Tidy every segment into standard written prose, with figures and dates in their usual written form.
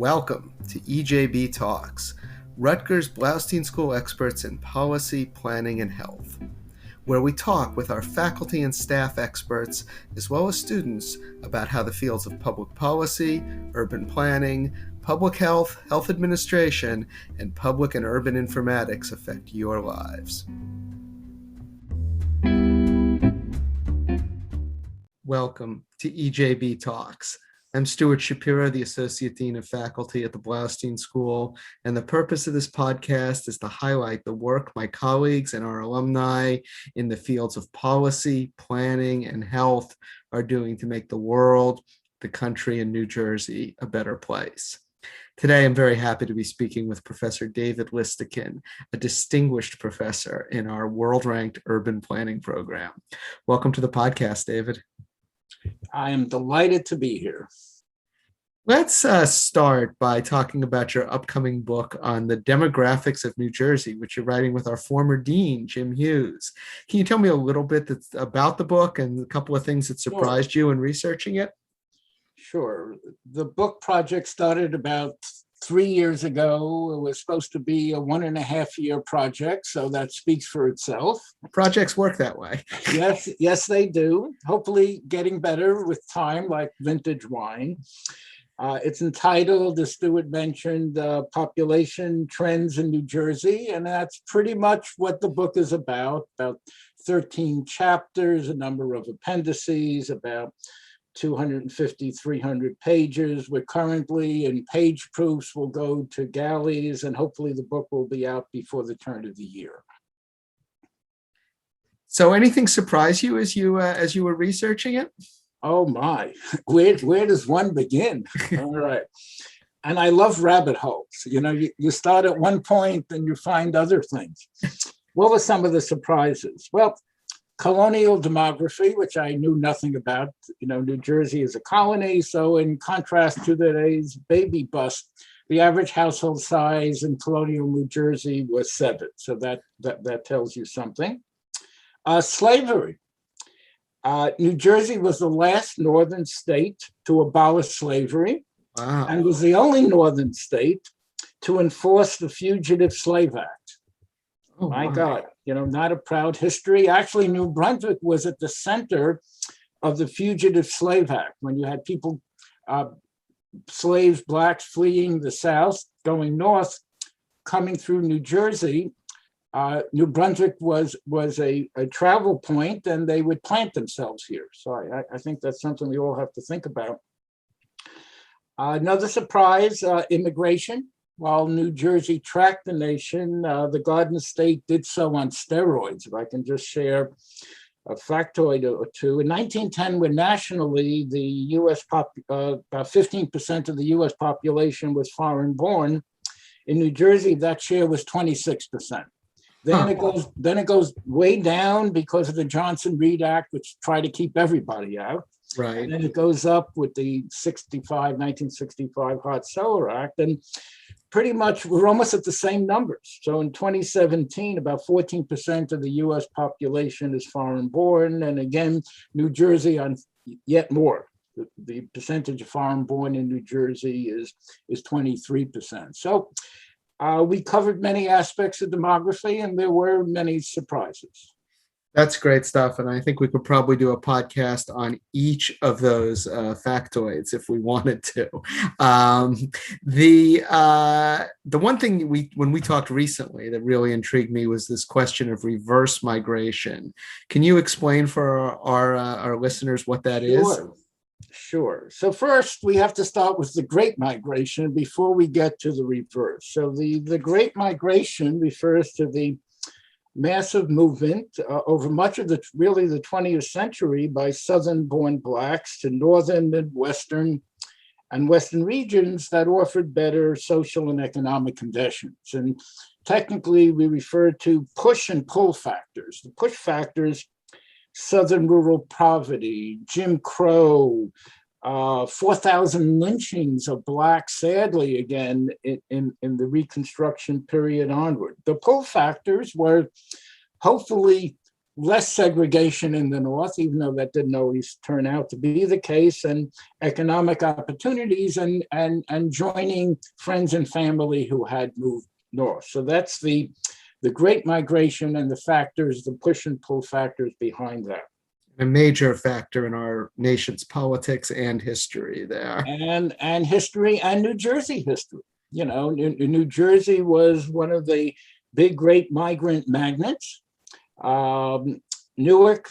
Welcome to EJB Talks, Rutgers Blaustein School experts in policy, planning, and health, where we talk with our faculty and staff experts, as well as students, about how the fields of public policy, urban planning, public health, health administration, and public and urban informatics affect your lives. Welcome to EJB Talks. I'm Stuart Shapiro, the Associate Dean of Faculty at the Blaustein School, and the purpose of this podcast is to highlight the work my colleagues and our alumni in the fields of policy, planning, and health are doing to make the world, the country, and New Jersey a better place. Today, I'm very happy to be speaking with Professor David Listikin, a distinguished professor in our world-ranked urban planning program. Welcome to the podcast, David. I am delighted to be here. Let's start by talking about your upcoming book on the demographics of New Jersey, which you're writing with our former dean, Jim Hughes. Can you tell me a little bit about the book and a couple of things that surprised you in researching it? Sure. The book project started about 3 years ago. It was supposed to be a 1.5-year project, so that speaks for itself. Projects work that way. Yes, they do. Hopefully getting better with time, like vintage wine. It's entitled, as Stuart mentioned, Population Trends in New Jersey, and that's pretty much what the book is about 13 chapters, a number of appendices, about 250, 300 pages. We're currently in page proofs. Will go to galleys, and hopefully the book will be out before the turn of the year. So anything surprise you as you were researching it? Oh my, where does one begin? All right. And I love rabbit holes. You start at one point and you find other things. What were some of the surprises? Well, colonial demography, which I knew nothing about. New Jersey is a colony, so in contrast to today's baby bust, the average household size in colonial New Jersey was 7. So that tells you something. Slavery. New Jersey was the last northern state to abolish slavery. Wow. And was the only northern state to enforce the Fugitive Slave Act. Oh, my God, not a proud history. Actually, New Brunswick was at the center of the Fugitive Slave Act when you had people, slaves, blacks fleeing the South, going north, coming through New Jersey. New Brunswick was a travel point, and they would plant themselves here. So I think that's something we all have to think about. Another surprise, immigration. While New Jersey tracked the nation, the Garden State did so on steroids. If I can just share a factoid or two. In 1910, when nationally the U.S. about 15% of the U.S. population was foreign born, in New Jersey that share was 26%. Then it goes way down because of the Johnson-Reed Act, which tried to keep everybody out. Right. And then it goes up with the 1965 Hart-Celler Act, and pretty much we're almost at the same numbers. So in 2017, about 14% of the U.S. population is foreign born, and again, New Jersey on yet more. The percentage of foreign born in New Jersey is 23%. So we covered many aspects of demography, and there were many surprises. That's great stuff, and I think we could probably do a podcast on each of those factoids if we wanted to. The one thing when we talked recently that really intrigued me was this question of reverse migration. Can you explain for our listeners what that is? Sure. So first, we have to start with the Great Migration before we get to the reverse. So the Great Migration refers to the massive movement over much of the 20th century by Southern-born blacks to northern, Midwestern, and Western regions that offered better social and economic conditions. And technically, we refer to push and pull factors. The push factors: Southern rural poverty, Jim Crow, 4,000 lynchings of blacks, sadly, again, in the Reconstruction period onward. The pull factors were hopefully less segregation in the North, even though that didn't always turn out to be the case, and economic opportunities and joining friends and family who had moved north. So that's the Great Migration and the factors, the push and pull factors behind that. A major factor in our nation's politics and history there. And history and New Jersey history. You know, New Jersey was one of the big great migrant magnets. Newark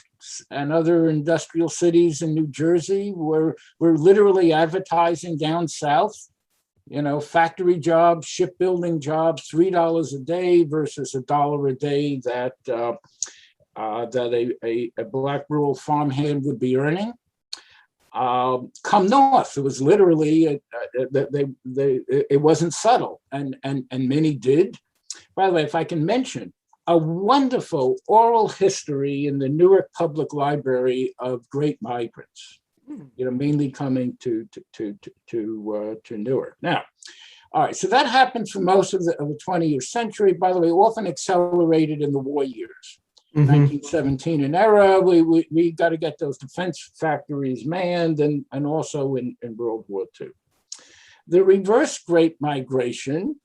and other industrial cities in New Jersey were literally advertising down south, you know, factory jobs, shipbuilding jobs, $3 a day versus $1 a day that a Black rural farmhand would be earning. Come north, it was literally, it wasn't subtle, and many did. By the way, if I can mention, a wonderful oral history in the Newark Public Library of great migrants, you know, mainly coming to Newark. Now, all right, so that happened for most of the 20th century. By the way, often accelerated in the war years. 1917 and era, we got to get those defense factories manned, and also in World War II. The reverse Great Migration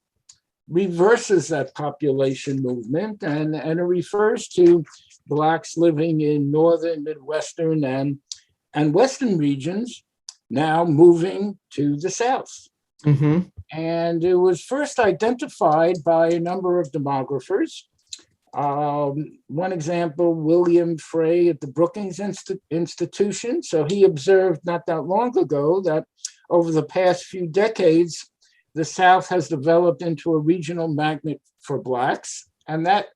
reverses that population movement, and it refers to Blacks living in northern, midwestern, and western regions now moving to the South. And it was first identified by a number of demographers. One example, William Frey at the Brookings Institution. So he observed not that long ago that over the past few decades, the South has developed into a regional magnet for Blacks. And that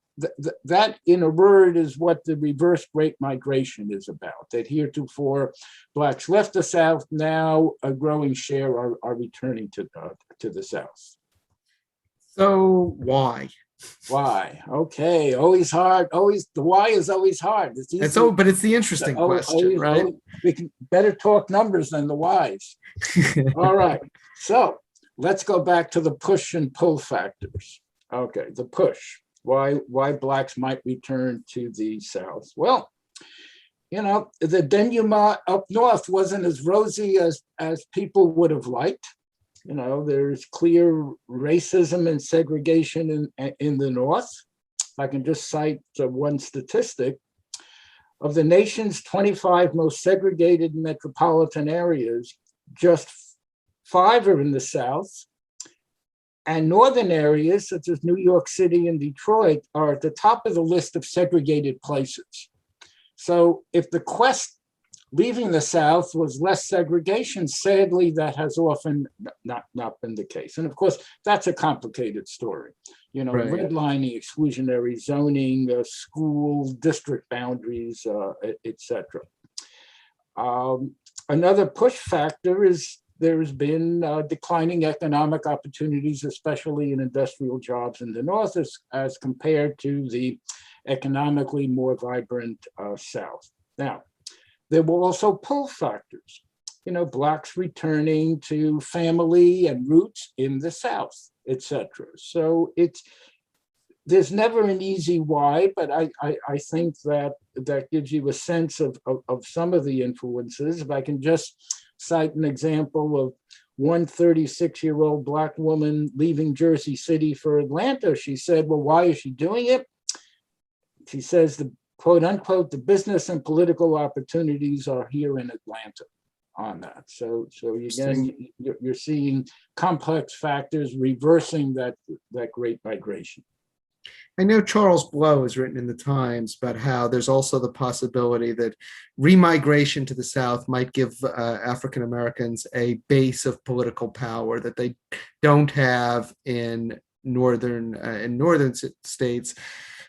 in a word is what the reverse Great Migration is about. That heretofore Blacks left the South, now a growing share are returning to the South. So why? Why? Okay, always hard. Always the why is always hard. But it's the interesting question, right? We can better talk numbers than the whys. All right. So let's go back to the push and pull factors. Okay, the push. Why Blacks might return to the South? Well, you know, the denouement up north wasn't as rosy as people would have liked. You know, there's clear racism and segregation in the North. If I can just cite one statistic, of the nation's 25 most segregated metropolitan areas, just 5 are in the South, and northern areas such as New York City and Detroit are at the top of the list of segregated places. So if the quest leaving the South was less segregation, sadly, that has often not been the case. And of course, that's a complicated story. You know, right. Redlining, exclusionary zoning, school district boundaries, etc. Another push factor is there's been declining economic opportunities, especially in industrial jobs in the North, as compared to the economically more vibrant South. Now, there were also pull factors, you know, Blacks returning to family and roots in the South, etc. So there's never an easy why, but I think that gives you a sense of some of the influences. If I can just cite an example of one 36-year-old Black woman leaving Jersey City for Atlanta. She said, well, why is she doing it? She says, the quote unquote, the business and political opportunities are here in Atlanta on that. So again, you're seeing complex factors reversing that Great Migration. I know Charles Blow has written in the Times about how there's also the possibility that remigration to the South might give African Americans a base of political power that they don't have in northern states,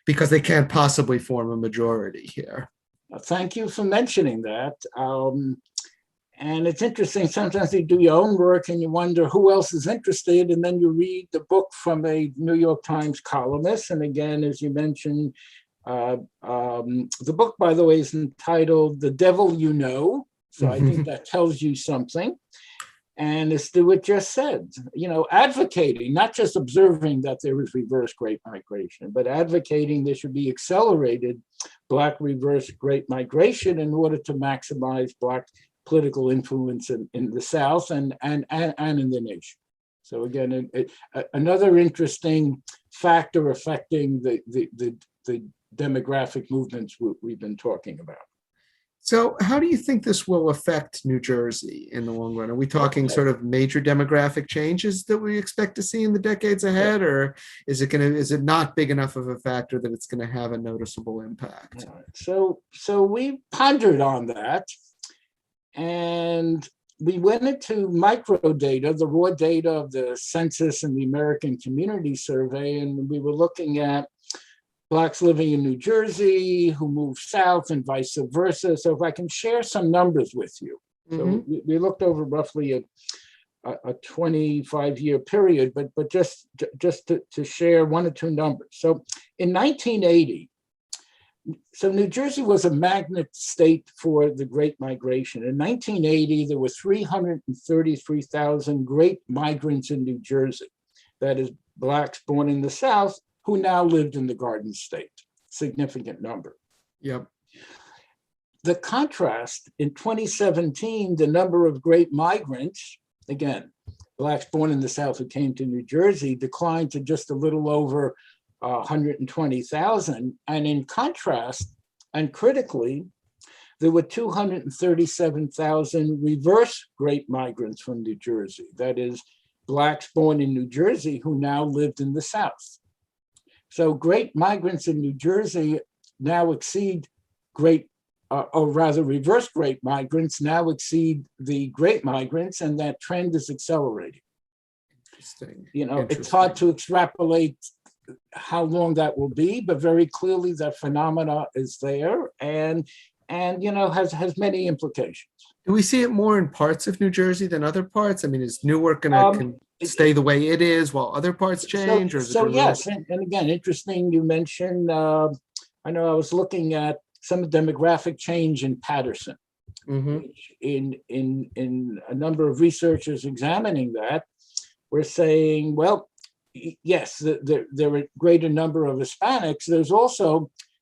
because they can't possibly form a majority here. Thank you for mentioning that. And it's interesting, sometimes you do your own work and you wonder who else is interested, and then you read the book from a New York Times columnist. And again, as you mentioned, the book, by the way, is entitled The Devil You Know. So I think that tells you something. And as Stuart just said, advocating, not just observing that there is reverse Great Migration, but advocating there should be accelerated Black reverse Great Migration in order to maximize Black political influence in the South and in the nation. So again, another interesting factor affecting the demographic movements we've been talking about. So how do you think this will affect New Jersey in the long run? Are we talking sort of major demographic changes that we expect to see in the decades ahead, or is it not big enough of a factor that it's going to have a noticeable impact? So we pondered on that, and we went into micro data, the raw data of the census and the American Community Survey, and we were looking at Blacks living in New Jersey who moved south and vice versa. So if I can share some numbers with you. So we looked over roughly a 25-year period, but just to share one or two numbers. So in 1980, so New Jersey was a magnet state for the Great Migration. In 1980, there were 333,000 great migrants in New Jersey. That is Blacks born in the South who now lived in the Garden State. Significant number. Yep. The contrast in 2017, the number of great migrants, again, Blacks born in the South who came to New Jersey, declined to just a little over 120,000. And in contrast, and critically, there were 237,000 reverse great migrants from New Jersey. That is, Blacks born in New Jersey who now lived in the South. So great migrants in New Jersey now exceed reverse great migrants now exceed the great migrants, and that trend is accelerating. Interesting. It's hard to extrapolate how long that will be, but very clearly that phenomena is there and has many implications. Do we see it more in parts of New Jersey than other parts? I mean, is Newark going to stay the way it is while other parts change? Yes, and again, interesting you mentioned, I know I was looking at some demographic change in Paterson. Which in a number of researchers examining that, we're saying, well, yes, there are a greater number of Hispanics.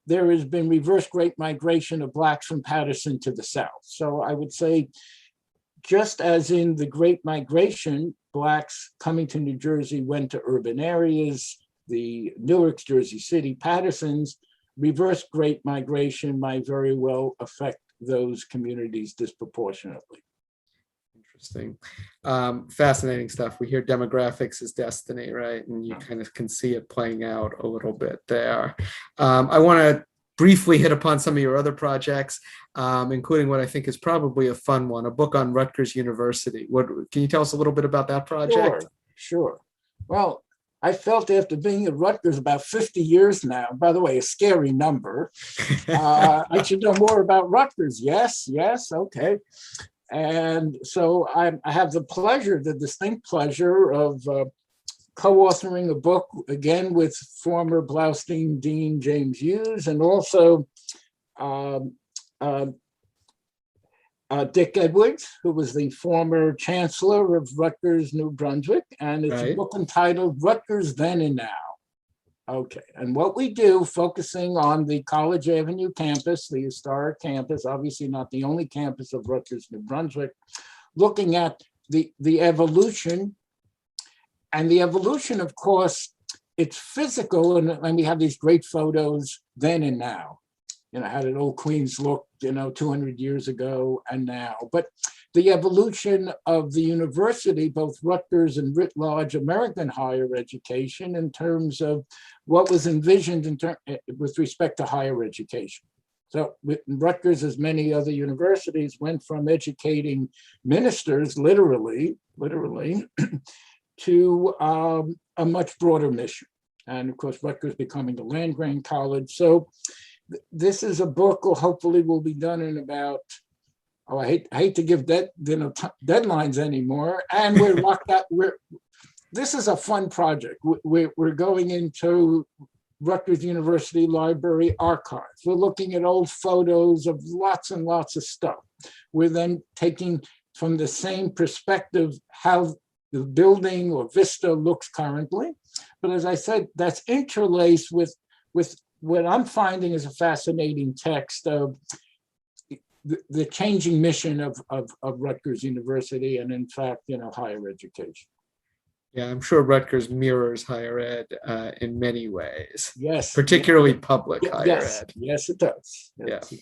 There has been reverse great migration of Blacks from Paterson to the South. So I would say, just as in the Great Migration, Blacks coming to New Jersey went to urban areas, the Newark's, Jersey City, Paterson's, reverse great migration might very well affect those communities disproportionately. Interesting. Fascinating stuff. We hear demographics is destiny, right? And you kind of can see it playing out a little bit there. I want to briefly hit upon some of your other projects, including what I think is probably a fun one, a book on Rutgers University. Can you tell us a little bit about that project? Sure. Well, I felt after being at Rutgers about 50 years now, by the way, a scary number, I should know more about Rutgers. Yes, okay. And so I have the distinct pleasure of co-authoring a book, again, with former Blaustein Dean James Hughes, and also Dick Edwards, who was the former chancellor of Rutgers, New Brunswick, and it's a book entitled Rutgers Then and Now. Okay, and what we do, focusing on the College Avenue campus, the historic campus, obviously not the only campus of Rutgers, New Brunswick, looking at the evolution. And the evolution, of course, it's physical, and we have these great photos then and now. How did Old Queens look, 200 years ago and now. But the evolution of the university, both Rutgers and writ large American higher education, in terms of what was envisioned with respect to higher education. So Rutgers, as many other universities, went from educating ministers, literally, to a much broader mission. And of course, Rutgers becoming a land-grant college. So this is a book, or hopefully will be done in about, I hate to give deadlines anymore. And we're locked out. This is a fun project. We're going into Rutgers University Library archives. We're looking at old photos of lots and lots of stuff. We're then taking from the same perspective how the building or vista looks currently. But as I said, that's interlaced with what I'm finding is a fascinating text of the changing mission of Rutgers University and, in fact, higher education. Yeah, I'm sure Rutgers mirrors higher ed in many ways. Yes. Particularly public higher ed. Yes, it does. Yes, it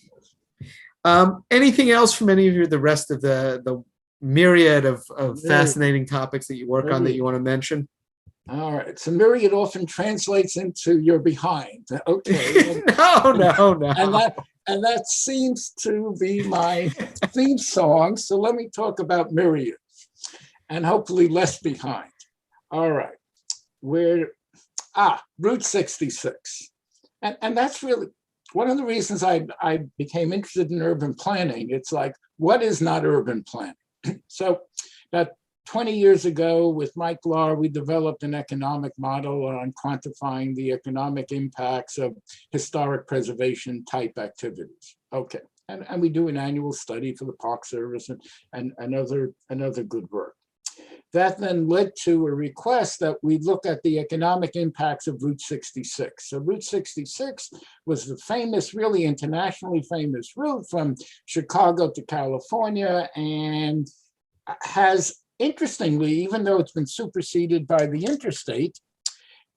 does. Anything else from any of you, the rest of the myriad of fascinating topics that you work on that you want to mention? All right. So myriad often translates into you're behind. Okay. No. And that seems to be my theme song. So let me talk about myriad and hopefully less behind. All right. Route 66. And that's really one of the reasons I became interested in urban planning. It's like, what is not urban planning? So about 20 years ago with Mike Lahr, we developed an economic model on quantifying the economic impacts of historic preservation type activities. Okay, and we do an annual study for the Park Service and another good work. That then led to a request that we look at the economic impacts of Route 66. So Route 66 was the famous, really internationally famous route from Chicago to California, and has, interestingly, even though it's been superseded by the interstate,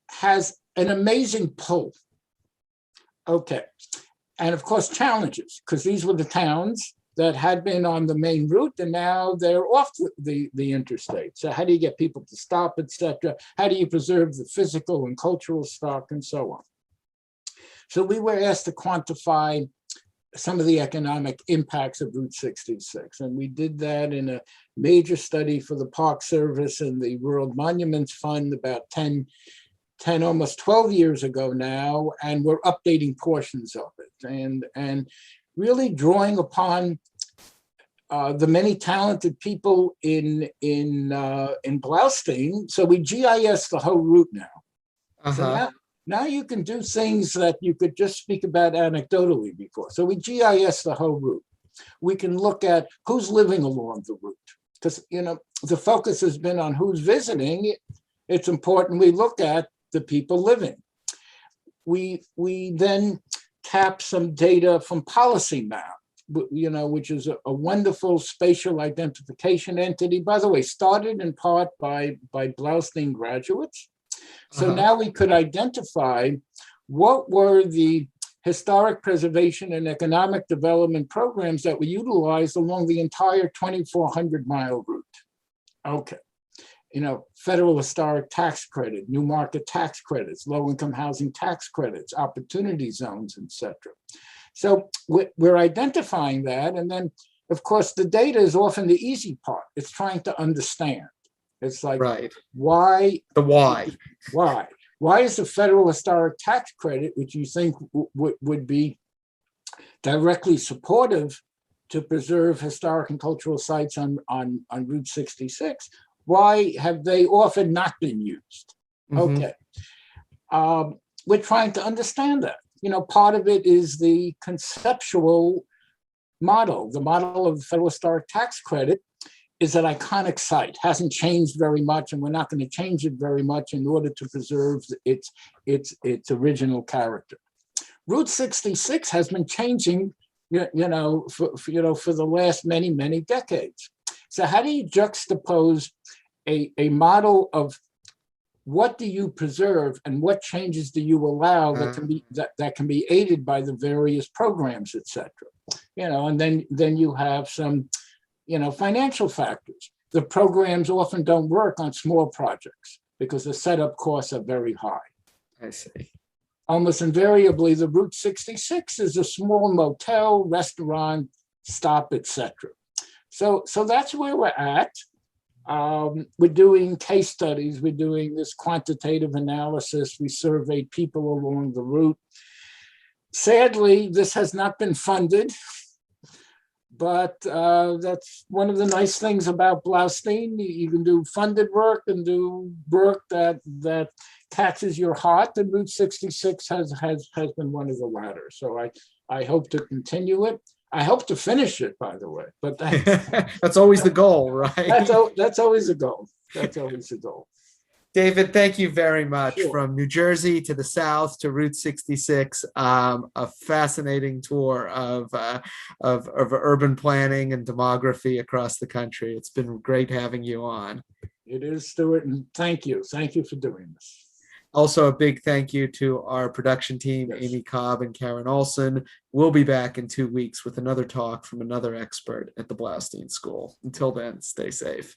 has an amazing pull. Okay, and of course challenges, because these were the towns that had been on the main route and now they're off the interstate. So how do you get people to stop, et cetera? How do you preserve the physical and cultural stock and so on? So we were asked to quantify some of the economic impacts of Route 66. And we did that in a major study for the Park Service and the World Monuments Fund about 10, almost 12 years ago now, and we're updating portions of it. And really drawing upon the many talented people in Blaustein. So we GIS the whole route now. So now you can do things that you could just speak about anecdotally before. So we GIS the whole route. We can look at who's living along the route, because the focus has been on who's visiting. It's important we look at the people living. We then tap some data from PolicyMap, which is a wonderful spatial identification entity, by the way, started in part by Blaustein graduates. So now we could identify what were the historic preservation and economic development programs that were utilized along the entire 2,400-mile route. Okay. Federal historic tax credit, new market tax credits, low-income housing tax credits, opportunity zones, etc. So we're identifying that. And then, of course, the data is often the easy part. It's trying to understand. It's like, why? The why. Why? Why is the federal historic tax credit, which you think would be directly supportive to preserve historic and cultural sites on Route 66, why have they often not been used? Okay. We're trying to understand that. Part of it is the conceptual model. The model of the federal historic tax credit is an iconic site, hasn't changed very much, and we're not going to change it very much in order to preserve its original character. Route 66 has been changing, for the last many decades. So how do you juxtapose a model of what do you preserve and what changes do you allow that can be aided by the various programs, et cetera? And then you have some, financial factors. The programs often don't work on small projects because the setup costs are very high. I see. Almost invariably, the Route 66 is a small motel, restaurant, stop, et cetera. So that's where we're at. We're doing case studies. We're doing this quantitative analysis. We surveyed people along the route. Sadly, this has not been funded, but that's one of the nice things about Blaustein. You can do funded work and do work that catches your heart. And Route 66 has been one of the latter. So I hope to continue it. I hope to finish it, by the way, but That's always the goal, right? that's always a goal. That's always a goal. David, thank you very much. Sure. From New Jersey to the South to Route 66, a fascinating tour of urban planning and demography across the country. It's been great having you on. It is, Stuart, and thank you. Thank you for doing this. Also, a big thank you to our production team, Yes. Amy Cobb and Karen Olson. We'll be back in 2 weeks with another talk from another expert at the Blaustein School. Until then, stay safe.